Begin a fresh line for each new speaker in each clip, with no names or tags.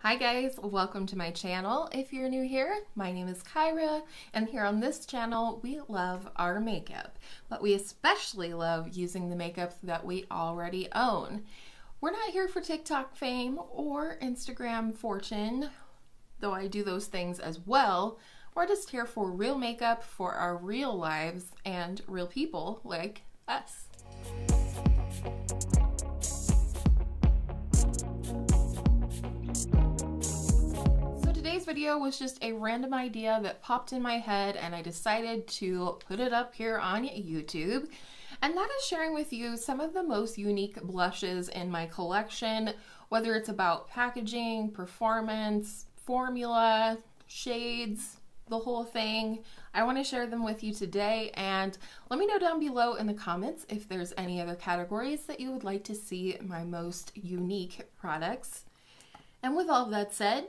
Hi guys, welcome to my channel. If you're new here, my name is Kyra, and here on this channel we love our makeup, but we especially love using the makeup that we already own. We're not here for TikTok fame or Instagram fortune, though I do those things as well. We're just here for real makeup for our real lives and real people like us. Today's video was just a random idea that popped in my head and I decided to put it up here on YouTube, and that is sharing with you some of the most unique blushes in my collection, whether it's about packaging, performance, formula, shades, the whole thing. I want to share them with you today, and let me know down below in the comments if there's any other categories that you would like to see my most unique products. And with all of that said,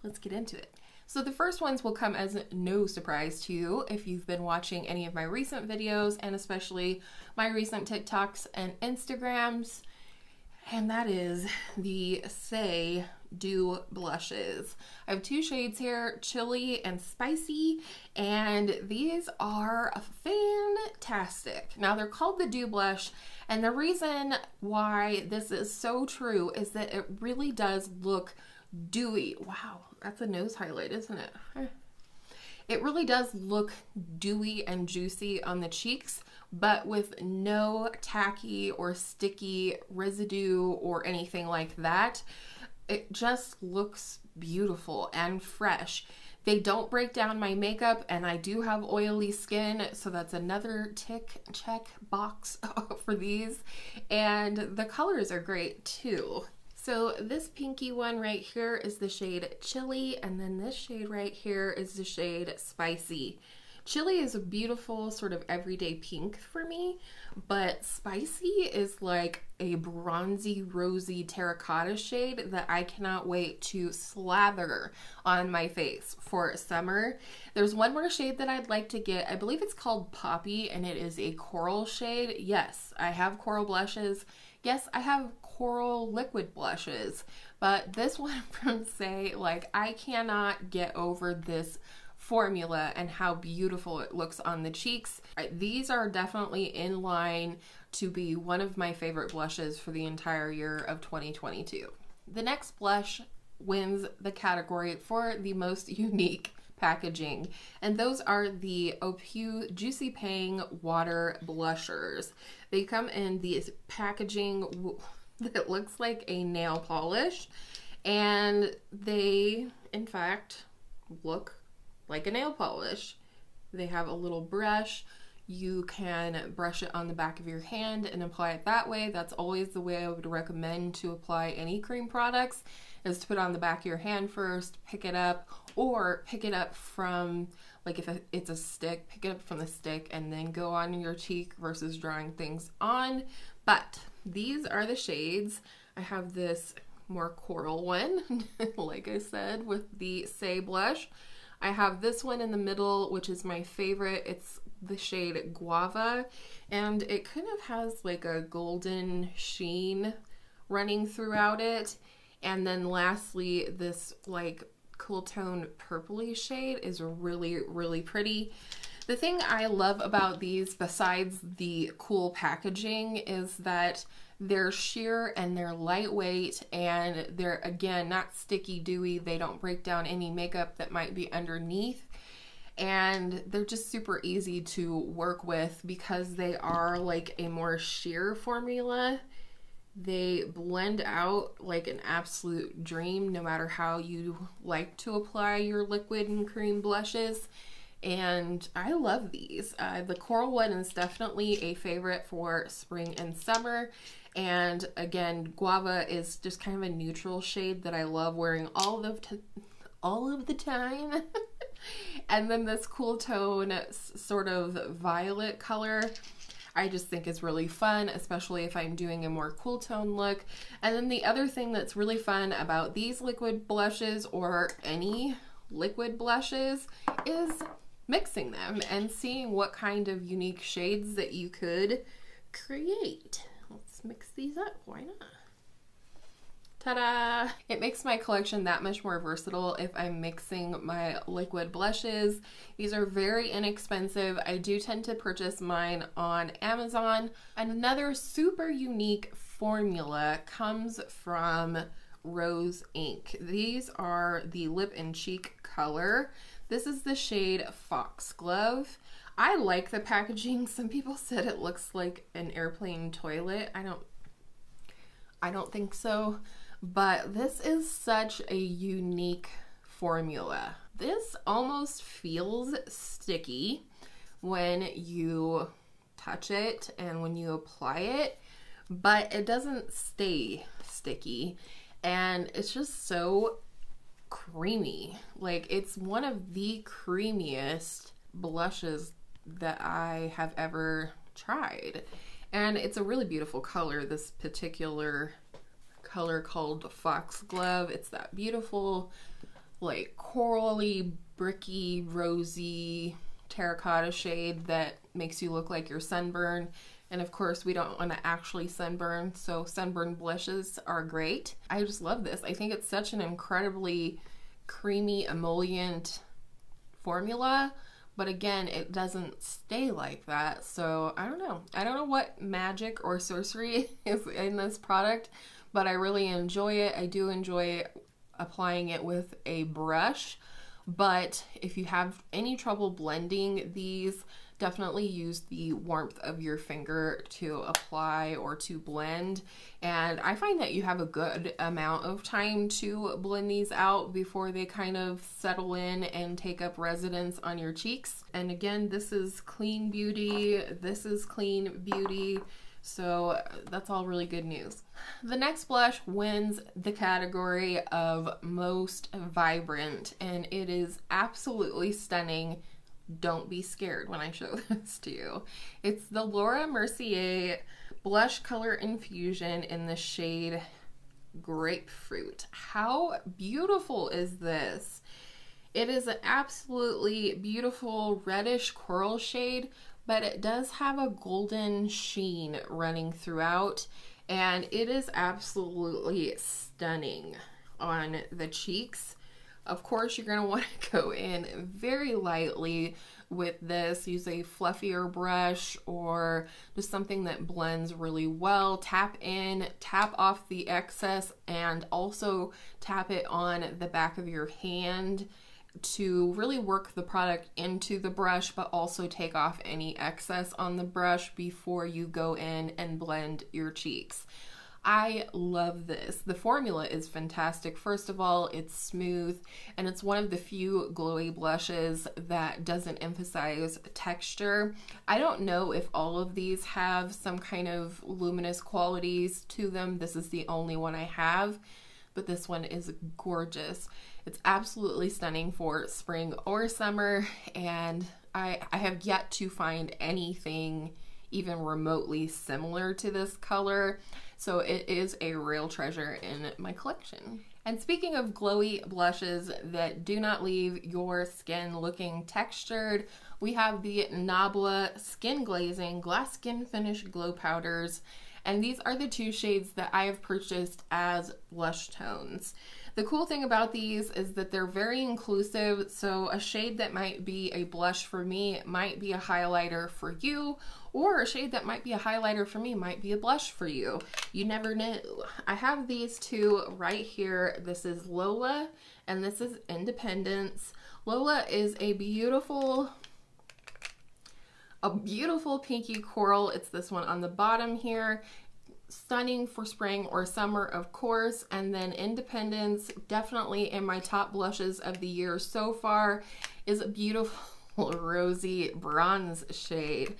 let's get into it. So the first ones will come as no surprise to you if you've been watching any of my recent videos, and especially my recent TikToks and Instagrams, and that is the Saie Dew blushes. I have two shades here, Chili and Spicy, and these are fantastic. Now they're called the Dew blush, and the reason why this is so true is that it really does look dewy. Wow, that's a nose highlight, isn't it? It really does look dewy and juicy on the cheeks, but with no tacky or sticky residue or anything like that. It just looks beautiful and fresh. They don't break down my makeup, and I do have oily skin, so that's another check box for these. And the colors are great too. So this pinky one right here is the shade Chili, and then this shade right here is the shade Spicy. Chili is a beautiful sort of everyday pink for me, but Spicy is like a bronzy, rosy terracotta shade that I cannot wait to slather on my face for summer. There's one more shade that I'd like to get. I believe it's called Poppy, and it is a coral shade. Yes, I have coral blushes. Yes, I have coral liquid blushes, but this one from Saie, like, I cannot get over this formula and how beautiful it looks on the cheeks. These are definitely in line to be one of my favorite blushes for the entire year of 2022. The next blush wins the category for the most unique packaging, and those are the Opiu Juicy Pang Water Blushers. They come in the packaging that looks like a nail polish, and they in fact look like a nail polish. They have a little brush. You can brush it on the back of your hand and apply it that way. That's always the way I would recommend to apply any cream products, is to put it on the back of your hand first, pick it up, or pick it up from, like, if it's a stick, pick it up from the stick and then go on your cheek versus drawing things on. But these are the shades. I have this more coral one, like I said, with the Saie blush. I have this one in the middle, which is my favorite. It's the shade Guava, and it kind of has like a golden sheen running throughout it. And then lastly, this like cool tone purpley shade is really, really pretty. The thing I love about these, besides the cool packaging, is that they're sheer and they're lightweight, and they're, again, not sticky, dewy. They don't break down any makeup that might be underneath, and they're just super easy to work with because they are like a more sheer formula. They blend out like an absolute dream no matter how you like to apply your liquid and cream blushes. And I love these. The coral one is definitely a favorite for spring and summer. And again, Guava is just kind of a neutral shade that I love wearing all of the time. And then this cool tone sort of violet color, I just think is really fun, especially if I'm doing a more cool tone look. And then the other thing that's really fun about these liquid blushes, or any liquid blushes, is mixing them and seeing what kind of unique shades that you could create. Let's mix these up, why not? Ta-da! It makes my collection that much more versatile if I'm mixing my liquid blushes. These are very inexpensive. I do tend to purchase mine on Amazon. And another super unique formula comes from Rose Inc. These are the lip and cheek color. This is the shade Foxglove. I like the packaging. Some people said it looks like an airplane toilet. I don't think so. But this is such a unique formula. This almost feels sticky when you touch it and when you apply it, but it doesn't stay sticky. And it's just so creamy. Like, it's one of the creamiest blushes that I have ever tried. And it's a really beautiful color, this particular color called Foxglove. It's that beautiful, like, corally, bricky, rosy terracotta shade that makes you look like you're sunburned. And of course, we don't want to actually sunburn, so sunburn blushes are great. I just love this. I think it's such an incredibly creamy, emollient formula, but again, it doesn't stay like that. So I don't know. I don't know what magic or sorcery is in this product, but I really enjoy it. I do enjoy applying it with a brush, but if you have any trouble blending these, definitely use the warmth of your finger to apply or to blend. And I find that you have a good amount of time to blend these out before they kind of settle in and take up residence on your cheeks. And again, this is clean beauty. This is clean beauty. So that's all really good news. The next blush wins the category of most vibrant, and it is absolutely stunning. Don't be scared when I show this to you. It's the Laura Mercier Blush Color Infusion in the shade Grapefruit. How beautiful is this? It is an absolutely beautiful reddish coral shade, but it does have a golden sheen running throughout, and it is absolutely stunning on the cheeks. Of course, you're going to want to go in very lightly with this. Use a fluffier brush or just something that blends really well. Tap in, tap off the excess, and also tap it on the back of your hand to really work the product into the brush, but also take off any excess on the brush before you go in and blend your cheeks. I love this. The formula is fantastic. First of all, it's smooth, and it's one of the few glowy blushes that doesn't emphasize texture. I don't know if all of these have some kind of luminous qualities to them. This is the only one I have, but this one is gorgeous. It's absolutely stunning for spring or summer, and I have yet to find anything even remotely similar to this color. So it is a real treasure in my collection. And speaking of glowy blushes that do not leave your skin looking textured, we have the Nabla Skin Glazing Glass Skin Finish Glow Powders. And these are the two shades that I have purchased as blush tones. The cool thing about these is that they're very inclusive, so a shade that might be a blush for me might be a highlighter for you, or a shade that might be a highlighter for me might be a blush for you. You never know. I have these two right here. This is Lola and this is Independence. Lola is a beautiful pinky coral. It's this one on the bottom here. Stunning for spring or summer, of course. And then Independence, definitely in my top blushes of the year so far, is a beautiful rosy bronze shade.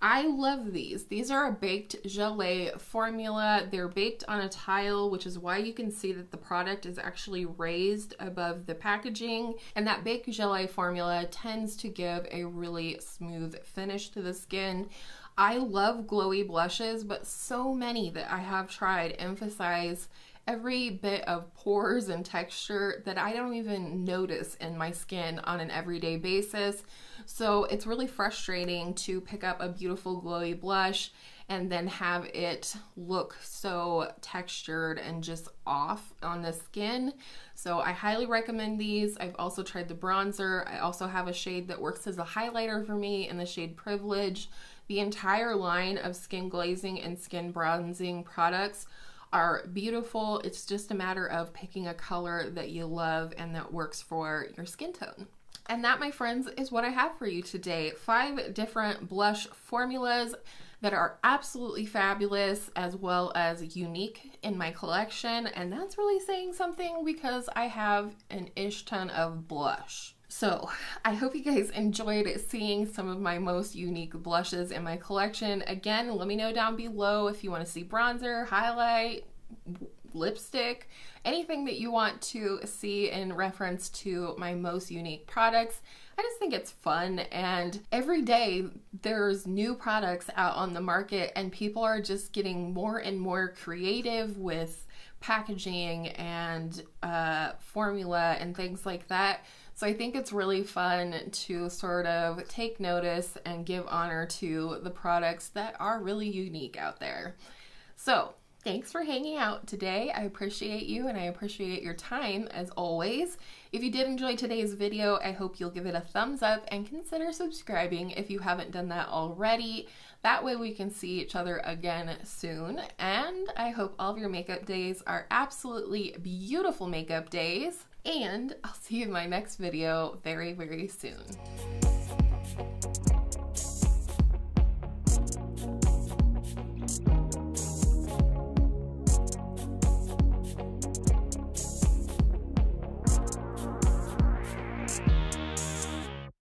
I love these. These are a baked gelée formula. They're baked on a tile, which is why you can see that the product is actually raised above the packaging. And that baked gelée formula tends to give a really smooth finish to the skin. I love glowy blushes, but so many that I have tried emphasize every bit of pores and texture that I don't even notice in my skin on an everyday basis. So it's really frustrating to pick up a beautiful glowy blush and then have it look so textured and just off on the skin. So I highly recommend these. I've also tried the bronzer. I also have a shade that works as a highlighter for me in the shade Privilege. The entire line of skin glazing and skin bronzing products are beautiful. It's just a matter of picking a color that you love and that works for your skin tone. And that, my friends, is what I have for you today. 5 different blush formulas that are absolutely fabulous as well as unique in my collection. And that's really saying something because I have an ish ton of blush. So I hope you guys enjoyed seeing some of my most unique blushes in my collection. Again, let me know down below if you want to see bronzer, highlight, lipstick, anything that you want to see in reference to my most unique products. I just think it's fun, and every day there's new products out on the market and people are just getting more and more creative with packaging and formula and things like that. So I think it's really fun to sort of take notice and give honor to the products that are really unique out there. So thanks for hanging out today. I appreciate you and I appreciate your time as always. If you did enjoy today's video, I hope you'll give it a thumbs up and consider subscribing if you haven't done that already. That way we can see each other again soon. And I hope all of your makeup days are absolutely beautiful makeup days. And I'll see you in my next video very, very soon.